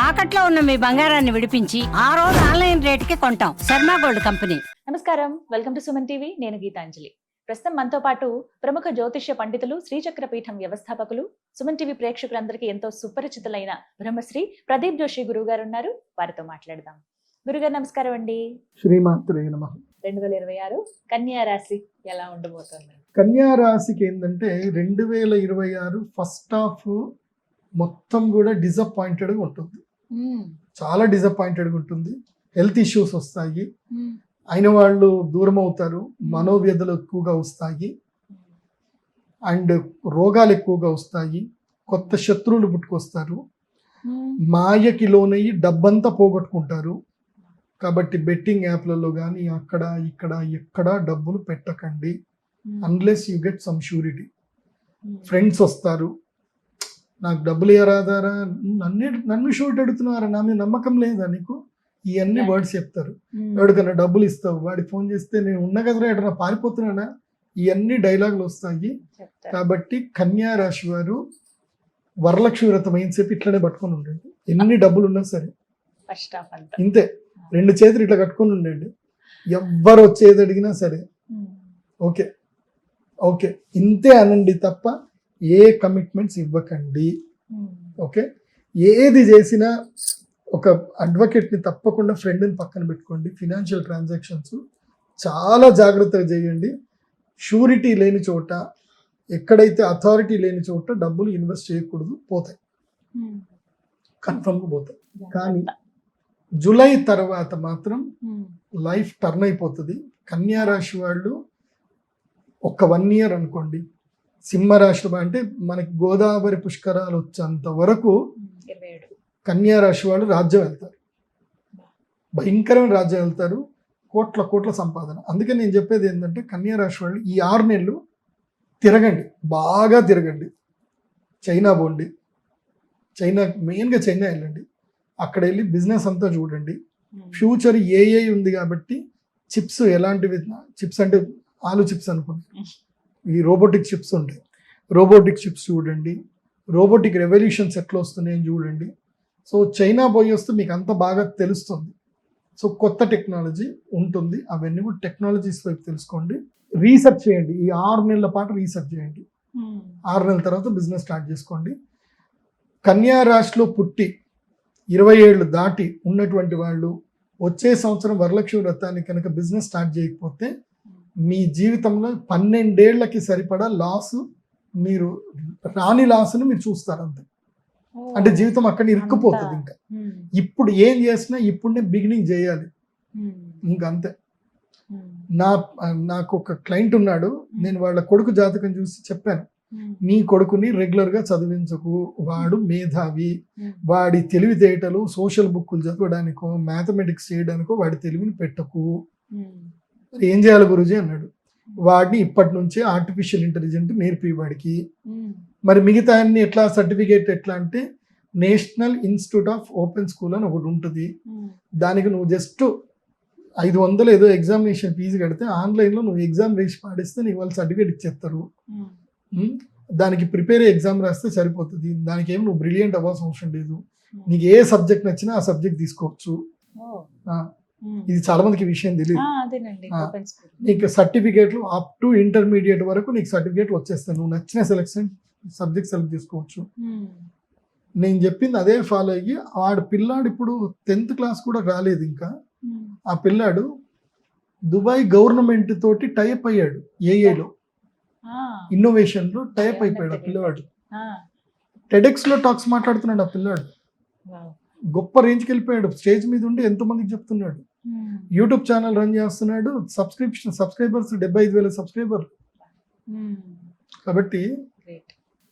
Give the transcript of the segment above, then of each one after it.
తాకట్లో ఉన్న మీ బంగారాన్ని విడిపించి ఆ రోజు ఆన్లైన్ రేటుకి కొంటాం. Sharma gold company. నమస్కారం, వెల్కమ్ టు సుమన్ టీవీ. నేను గీతాంజలి. ప్రస్తుతం మనతో పాటు ప్రముఖ జ్యోతిష్య పండితులు, శ్రీచక్ర పీఠం వ్యవస్థాపకులు, సుమన్ టీవీ ప్రేక్షకులందరికీ ఎంతో సుపరిచితులైన బ్రహ్మశ్రీ ప్రదీప్ జోషి గురువు గారు ఉన్నారు. వారితో మాట్లాడదాం. గురుగారు నమస్కారం అండి. శ్రీమాత్రే నమః. 2026 కన్యా రాశి ఎలా ఉండబోతుంది? కన్యా రాశికి ఏంటంటే 2026 ఫస్ట్ హాఫ్ మొత్తం కూడా డిసప్పాయింటెడ్గా ఉంటుంది. చాలా డిసప్పాయింటెడ్గా ఉంటుంది. హెల్త్ ఇష్యూస్ వస్తాయి, అయిన వాళ్ళు దూరం అవుతారు, మనోవ్యధలు ఎక్కువగా వస్తాయి, అండ్ రోగాలు ఎక్కువగా వస్తాయి, కొత్త శత్రువులు పుట్టుకొస్తారు, మాయకి లోనయ్యి డబ్బంతా పోగొట్టుకుంటారు. కాబట్టి బెట్టింగ్ యాప్లలో కానీ అక్కడ ఇక్కడ ఎక్కడ డబ్బులు పెట్టకండి unless you get some surety. Friends వస్తారు, నాకు డబ్బులు ఇవ్వరాదారా, నన్ను షూట్ అడుగుతున్నారా, నా మీద నమ్మకం లేదా నీకు, ఇవన్నీ వర్డ్స్ చెప్తారు. ఎవరికైనా డబ్బులు ఇస్తావు, వాడికి ఫోన్ చేస్తే నేను ఉన్న కదరా ఎక్కడన్నా పారిపోతున్నానా, ఇవన్నీ డైలాగులు వస్తాయి. కాబట్టి కన్యా రాశి వారు వరలక్ష్మి వ్రతం అయిన సేపు ఇట్లనే పట్టుకొని ఉండండి. ఎన్ని డబ్బులు ఉన్నా సరే ఇంతే, 2 చేతులు ఇట్లా కట్టుకొని ఉండండి. ఎవ్వరు వచ్చేది అడిగినా సరే ఓకే ఓకే ఇంతే అనండి తప్ప ఏ కమిట్మెంట్స్ ఇవ్వకండి. ఓకే, ఏది చేసినా ఒక అడ్వకేట్ని తప్పకుండా ఫ్రెండ్ని పక్కన పెట్టుకోండి. ఫినాన్షియల్ ట్రాన్సాక్షన్స్ చాలా జాగ్రత్తగా చేయండి. షూరిటీ లేని చోట, ఎక్కడైతే అథారిటీ లేని చోట డబ్బులు ఇన్వెస్ట్ చేయకూడదు, పోతాయి, కన్ఫర్మ్గా పోతాయి. కానీ జూలై తర్వాత మాత్రం లైఫ్ టర్న్ అయిపోతుంది. కన్యా రాశి వాళ్ళు ఒక 1 year అనుకోండి, సింహరాశి అంటే మనకి గోదావరి పుష్కరాలు వచ్చేంత వరకు కన్యా రాశి వాళ్ళు రాజ్యం వెళ్తారు, భయంకరమైన రాజ్యం వెళ్తారు, కోట్ల సంపాదన. అందుకే నేను చెప్పేది ఏంటంటే కన్యా రాశి వాళ్ళు ఈ 6 నెలలు తిరగండి, బాగా తిరగండి. చైనా పోండి, మెయిన్గా చైనా వెళ్ళండి, అక్కడ వెళ్ళి బిజినెస్ అంతా చూడండి. ఫ్యూచర్ ఏఐ ఉంది కాబట్టి చిప్స్ ఎలాంటివి, చిప్స్ అంటే ఆలు చిప్స్ అనుకోండి, ఈ రోబోటిక్ చిప్స్ ఉంటాయి, రోబోటిక్ చిప్స్ చూడండి, రోబోటిక్ రెవల్యూషన్స్ ఎట్లా వస్తున్నాయని చూడండి. సో చైనా పోయి వస్తే మీకు అంత బాగా తెలుస్తుంది. సో కొత్త టెక్నాలజీ ఉంటుంది, అవన్నీ కూడా టెక్నాలజీస్ వైపు తెలుసుకోండి, రీసెర్చ్ చేయండి. ఈ 6 నెలల పాటు రీసెర్చ్ చేయండి. 6 నెలల తర్వాత బిజినెస్ స్టార్ట్ చేసుకోండి. కన్యా రాశిలో పుట్టి 20 ఏళ్ళు దాటి ఉన్నటువంటి వాళ్ళు వచ్చే సంవత్సరం వరలక్ష్మి వ్రతాన్ని కనుక బిజినెస్ స్టార్ట్ చేయకపోతే మీ జీవితంలో 12 ఏళ్లకి సరిపడా లాసు, మీరు రాని లాసును మీరు చూస్తారు అంతే. అంటే జీవితం అక్కడ ఇరుక్కుపోతుంది. ఇంకా ఇప్పుడు ఏం చేసినా ఇప్పుడే బిగినింగ్ చేయాలి, ఇంకంతే. నాకు ఒక క్లయింట్ ఉన్నాడు, నేను వాళ్ళ కొడుకు జాతకం చూసి చెప్పాను, నీ కొడుకుని రెగ్యులర్గా చదివించకు, వాడు మేధావి, వాడి తెలివితేటలు సోషల్ బుక్కులు చదవడానికో మ్యాథమెటిక్స్ చేయడానికో వాడి తెలివిని పెట్టకు. ఏం చేయాలి గురుజీ అన్నాడు. వాడిని ఇప్పటి నుంచే ఆర్టిఫిషియల్ ఇంటెలిజెంట్ నేర్పి వాడికి. మరి మిగతా అన్ని ఎట్లా, సర్టిఫికేట్ ఎట్లా అంటే national institute of open school అని ఒకటి ఉంటుంది, దానికి నువ్వు జస్ట్ 500 ఏదో ఎగ్జామినేషన్ ఫీజు కడితే ఆన్లైన్లో నువ్వు ఎగ్జామ్ వేసి పాడిస్తే నీకు వాళ్ళు సర్టిఫికేట్ ఇచ్చేస్తారు. దానికి ప్రిపేర్ ఎగ్జామ్ రాస్తే సరిపోతుంది. దానికి ఏమి నువ్వు బ్రిలియంట్ అవ్వాల్సిన అవసరం లేదు. నీకు ఏ సబ్జెక్ట్ నచ్చినా ఆ సబ్జెక్ట్ తీసుకోవచ్చు. ఇది చాలా మందికి విషయం తెలియదు. నీకు సర్టిఫికేట్లు అప్ టు ఇంటర్మీడియట్ వరకు నీకు సర్టిఫికేట్లు వచ్చేస్తాయి, నువ్వు నచ్చిన సబ్జెక్ట్ సెలెక్ట్ చేసుకోవచ్చు. నేను చెప్పింది అదే ఫాలో అయ్యి వాడు పిల్లాడు ఇప్పుడు 10th క్లాస్ కూడా రాలేదు ఇంకా, ఆ పిల్లాడు దుబాయ్ గవర్నమెంట్ తోటి టైప్ అయ్యాడు, ఏఐలో ఇన్నోవేషన్ లో టైప్ అయిపోయాడు ఆ పిల్లవాడు. టెడెక్స్ లో టాక్స్ మాట్లాడుతున్నాడు ఆ పిల్లాడు, గొప్ప రేంజ్కి వెళ్ళిపోయాడు. స్టేజ్ మీద ఉండి ఎంతో మందికి చెప్తున్నాడు. యూట్యూబ్ ఛానల్ రన్ చేస్తున్నాడు, సబ్స్క్రైబర్స్ 75,000 సబ్స్క్రైబర్లు. కాబట్టి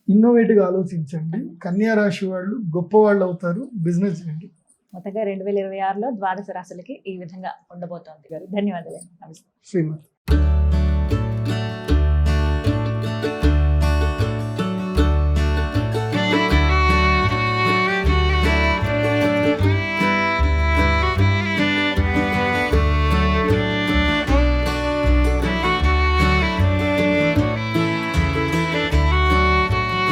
ఇన్నోవేటివ్గా ఆలోచించండి. కన్యా రాశి వాళ్ళు గొప్ప వాళ్ళు అవుతారు, బిజినెస్ చేయండి. మొత్తంగా 2026లో ద్వాదశ రాశులకి ఈ విధంగా ఉండబోతోంది. ధన్యవాదాలు. నమస్తే. శ్రీమతి.